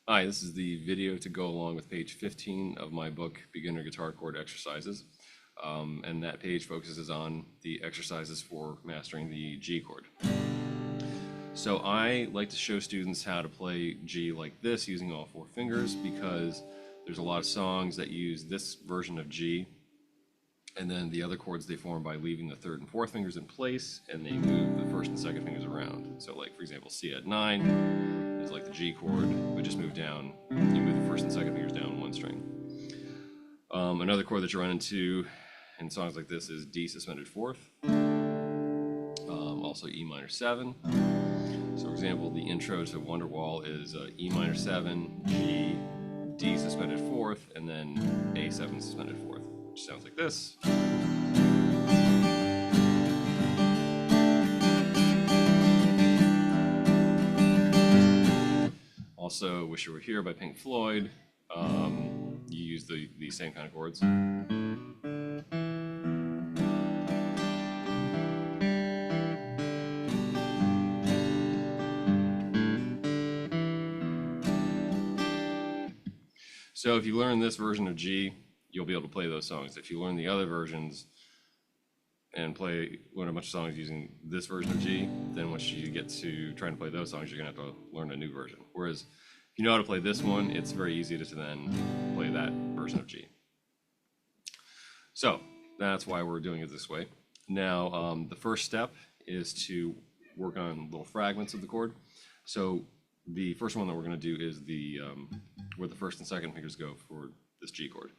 Hi, this is the video to go along with page 15 of my book, Beginner Guitar Chord Exercises. And that page focuses on the exercises for mastering the G chord. So I like to show students how to play G like this using all four fingers because there's a lot of songs that use this version of G, and then the other chords they form by leaving the third and fourth fingers in place, and they move the first and second fingers around. So like, for example, C at 9 is like the G chord, but just move down, you move the first and second fingers down one string. Another chord that you run into in songs like this is D suspended fourth, also E minor 7. So for example, the intro to Wonderwall is E minor 7, G, D suspended fourth, and then A7 suspended fourth, which sounds like this. Also, Wish You Were Here by Pink Floyd. You use the same kind of chords. So if you learn this version of G, you'll be able to play those songs. If you learn the other versions and learn a bunch of songs using this version of G, then once you get to trying to play those songs, you're gonna have to learn a new version. Whereas if you know how to play this one, it's very easy to then play that version of G. So that's why we're doing it this way. Now, the first step is to work on little fragments of the chord. So the first one that we're going to do is where the first and second fingers go for this G chord.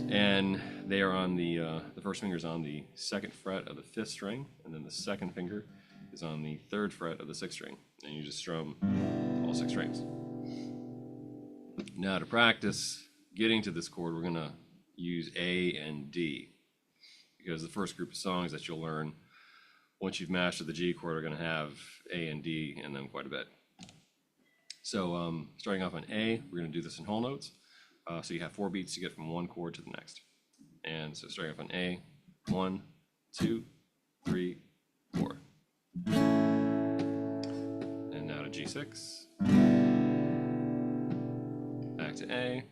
And they are on the first finger is on the second fret of the fifth string, and then the second finger is on the third fret of the sixth string. And you just strum all 6 strings. Now to practice getting to this chord, we're going to use A and D, because the first group of songs that you'll learn once you've mastered the G chord are going to have A and D in them quite a bit. So starting off on A, we're going to do this in whole notes. So you have 4 beats to get from one chord to the next. And so starting off on A, 1, 2, 3, 4. And now to G6. Back to A.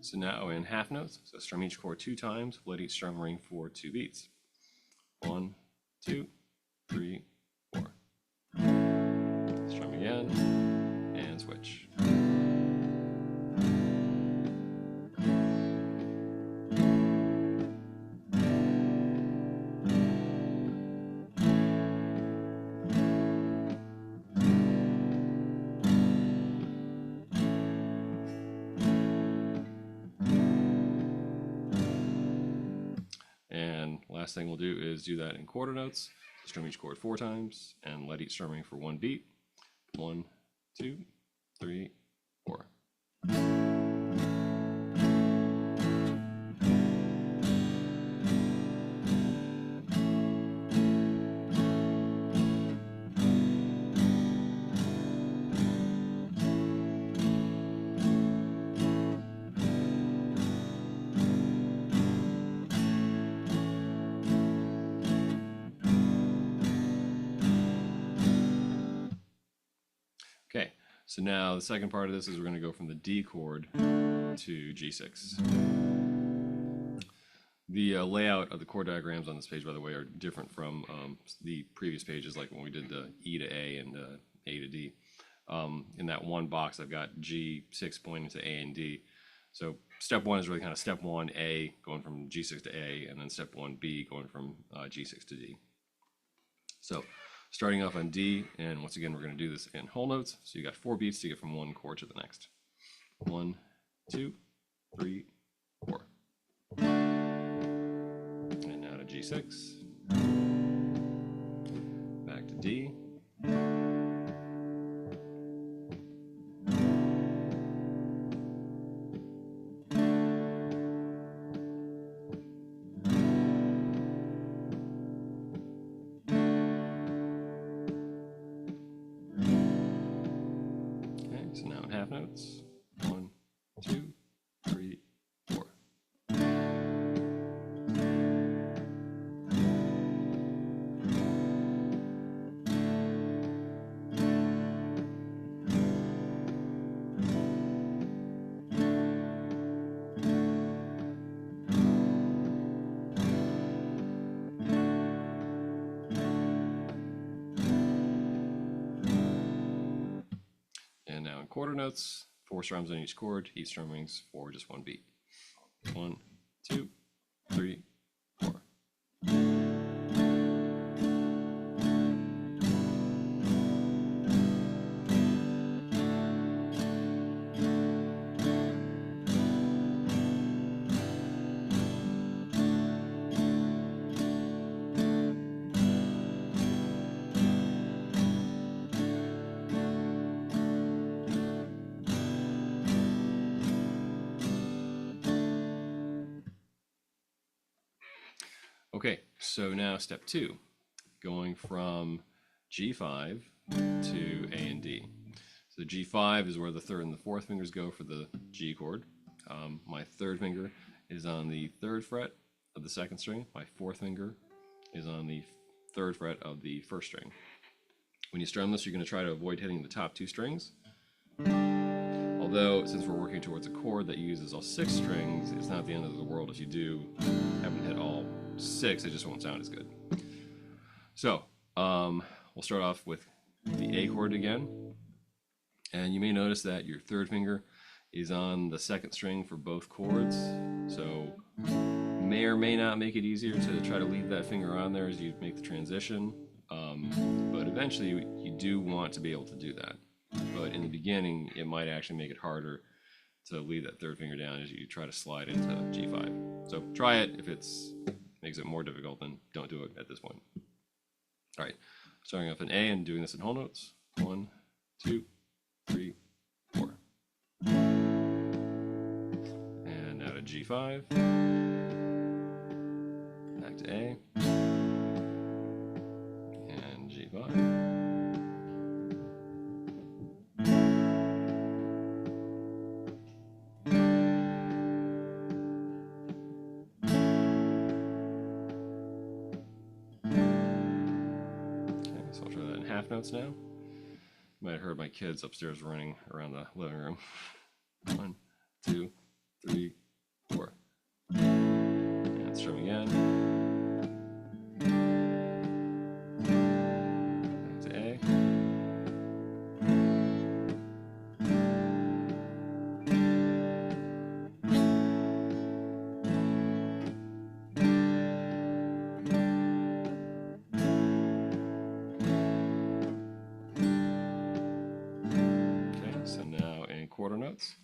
So now in half notes, so strum each chord 2 times, let each strum ring for 2 beats. 1, 2, 3, 4. Strum again, and switch. And last thing we'll do is do that in quarter notes. So strum each chord 4 times and let each strum ring for 1 beat. 1, 2, 3, 4. Okay, so now the second part of this is we're going to go from the D chord to G6. The layout of the chord diagrams on this page, by the way, are different from the previous pages, like when we did the E to A and A to D. In that one box, I've got G6 pointing to A and D. So step 1 is really kind of step 1, A, going from G6 to A, and then step 1, B, going from G6 to D. So starting off on D, and once again, we're going to do this in whole notes. So you got 4 beats to get from one chord to the next. 1, 2, 3, 4. And now to G6. Back to D. notes. 1, 2, 3, 4. And now in quarter notes, 4 strums on each chord, each strumming's for just 1 beat. 1, 2, 3, 4. Okay, so now step 2, going from G5 to A and D. So G5 is where the 3rd and the 4th fingers go for the G chord. My 3rd finger is on the 3rd fret of the 2nd string. My 4th finger is on the 3rd fret of the 1st string. When you strum this, you're going to try to avoid hitting the top 2 strings. Although, since we're working towards a chord that uses all 6 strings, it's not the end of the world if you do haven't hit all 6, it just won't sound as good. So, we'll start off with the A chord again. And you may notice that your 3rd finger is on the 2nd string for both chords. So, may or may not make it easier to try to leave that finger on there as you make the transition. But eventually, you do want to be able to do that. But in the beginning, it might actually make it harder to leave that 3rd finger down as you try to slide into G5. So try it. If it makes it more difficult, then don't do it at this point. All right, starting off in A and doing this in whole notes. 1, 2, 3, 4. And now to G5. Back to A. And G5. So I'll try that in half notes now. You might have heard my kids upstairs running around the living room. 1, 2, 3, 4. And strum again. Back to A. So now in quarter notes.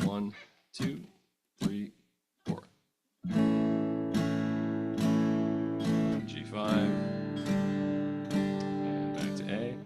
1, 2, 3, 4. G5. And back to A.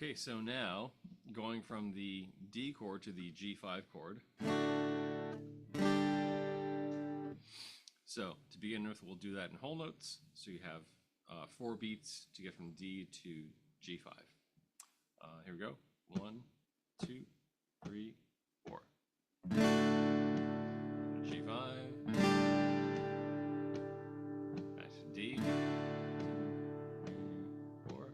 Okay, so now going from the D chord to the G5 chord. So to begin with, we'll do that in whole notes. So you have 4 beats to get from D to G5. Here we go. 1, 2, 3, 4. G5. Back to D. 4.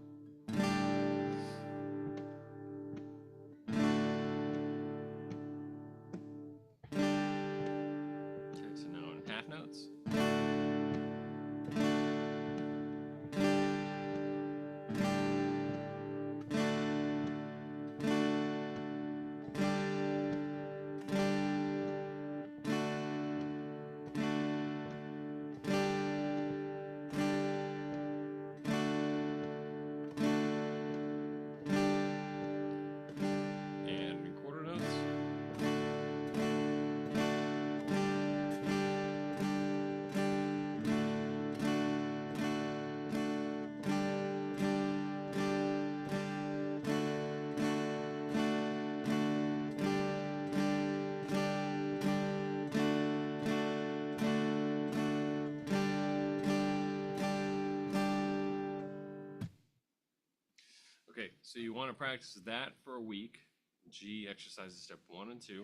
Okay, so now in half notes. Okay, so you want to practice that for a week. G exercises step 1 and 2.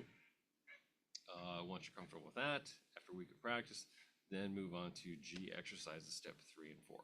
Once you're comfortable with that, after a week of practice, then move on to G exercises step 3 and 4.